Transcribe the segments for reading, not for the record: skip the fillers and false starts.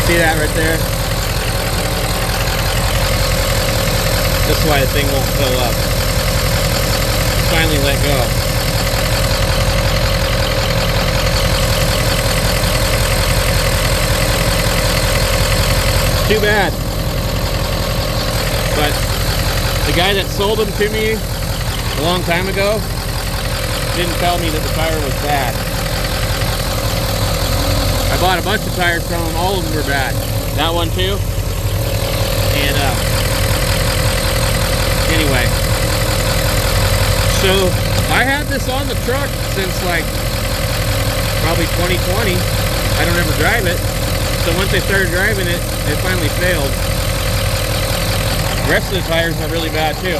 See that right there? This is why the thing won't fill up. Finally let go. Too bad. But the guy that sold them to me a long time ago didn't tell me that the tire was bad. I bought a bunch of tires from him, all of them were bad. That one too. And anyway, so I had this on the truck since like probably 2020. I don't ever drive it. So once I started driving it, it finally failed. The rest of the tires are really bad too.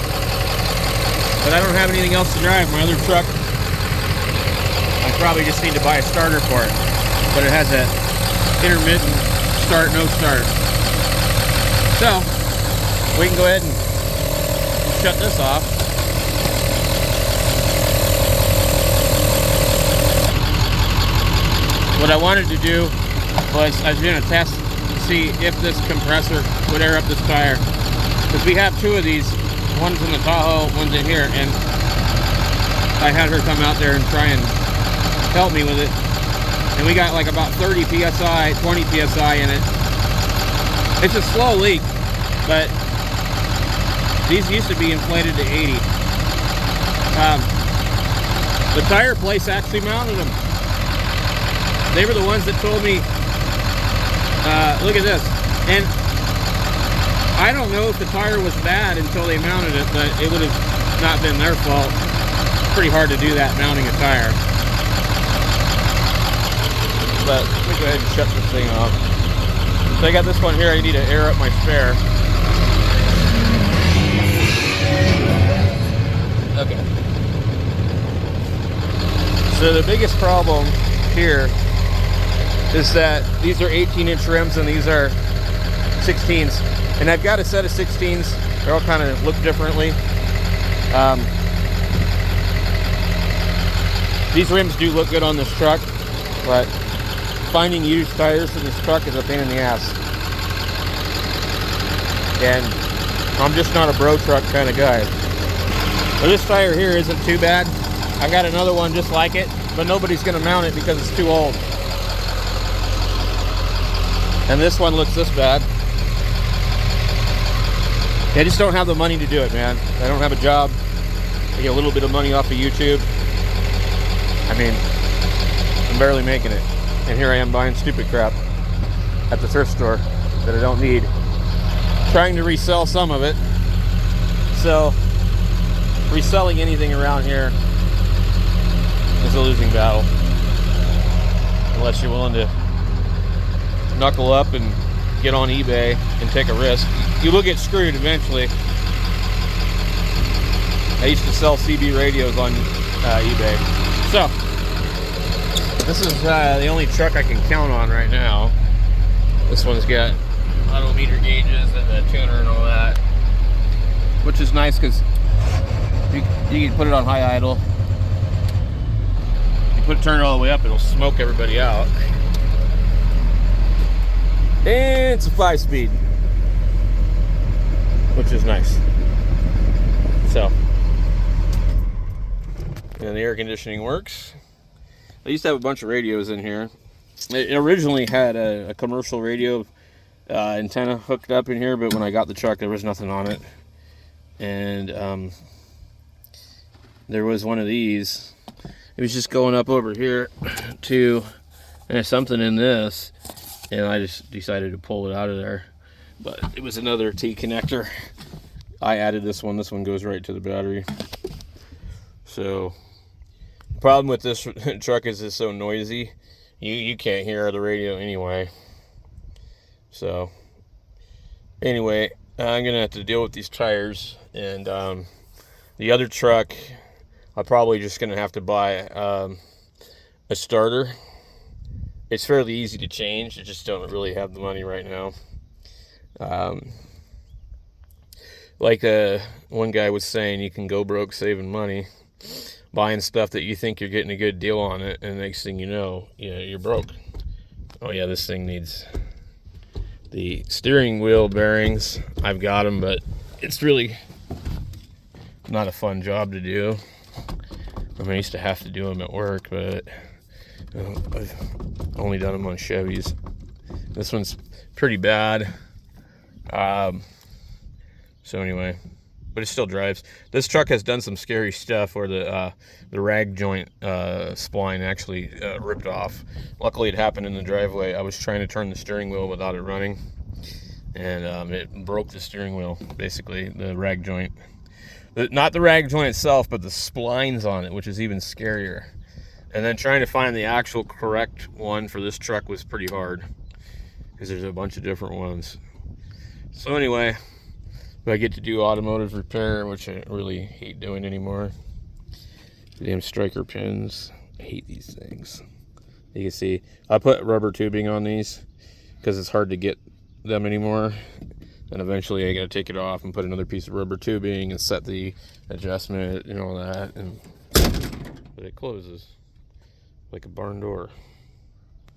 But I don't have anything else to drive. My other truck, I probably just need to buy a starter for it. But it has that intermittent start, no start. So, we can go ahead and shut this off. What I wanted to do was I was going to test to see if this compressor would air up this tire. Because we have two of these. One's in the Tahoe, one's in here. And I had her come out there and try and help me with it. And we got like about 30 PSI, 20 PSI in it. It's a slow leak, but these used to be inflated to 80. The tire place actually mounted them. They were the ones that told me, look at this. And I don't know if the tire was bad until they mounted it, but it would have not been their fault. It's pretty hard to do that mounting a tire. But let me go ahead and shut this thing off. So I got this one here. I need to air up my spare. Okay. So the biggest problem here is that these are 18-inch rims and these are 16s. And I've got a set of 16s. They all kind of look differently. These rims do look good on this truck, but finding used tires for this truck is a pain in the ass. And I'm just not a bro truck kind of guy. But this tire here isn't too bad. I got another one just like it, but nobody's going to mount it because it's too old. And this one looks this bad. I just don't have the money to do it, man. I don't have a job. I get a little bit of money off of YouTube. I mean, I'm barely making it. And here I am buying stupid crap at the thrift store that I don't need. Trying to resell some of it. So, reselling anything around here is a losing battle. Unless you're willing to knuckle up and get on eBay and take a risk. You will get screwed eventually. I used to sell CB radios on eBay. So, this is the only truck I can count on right now. This one's got odometer gauges and the tuner and all that, which is nice because you can put it on high idle. You turn it all the way up, it'll smoke everybody out. And it's a 5-speed, which is nice. So, and the air conditioning works. I used to have a bunch of radios in here. It originally had a commercial radio antenna hooked up in here, but when I got the truck, there was nothing on it. And there was one of these. It was just going up over here to, and there's something in this, and I just decided to pull it out of there. But it was another T connector. I added this one. This one goes right to the battery. So, the problem with this truck is it's so noisy. You can't hear the radio anyway. So, anyway, I'm going to have to deal with these tires. And the other truck, I'm probably just going to have to buy a starter. It's fairly easy to change. I just don't really have the money right now. Like one guy was saying, you can go broke saving money, buying stuff that you think you're getting a good deal on it, and the next thing you know, you're broke. Oh yeah, this thing needs The steering wheel bearings, I've got them, but it's really not a fun job to do. I mean, I used to have to do them at work, but I've only done them on Chevys. This one's pretty bad. So anyway, but it still drives. This truck has done some scary stuff where the rag joint spline actually ripped off. Luckily, it happened in the driveway. I was trying to turn the steering wheel without it running, and it broke the steering wheel, basically, the rag joint. Not the rag joint itself, but the splines on it, which is even scarier. And then trying to find the actual correct one for this truck was pretty hard, because there's a bunch of different ones. So anyway, I get to do automotive repair, which I really hate doing anymore. Damn striker pins. I hate these things. You can see I put rubber tubing on these because it's hard to get them anymore. And eventually I got to take it off and put another piece of rubber tubing and set the adjustment and all that. But it closes like a barn door.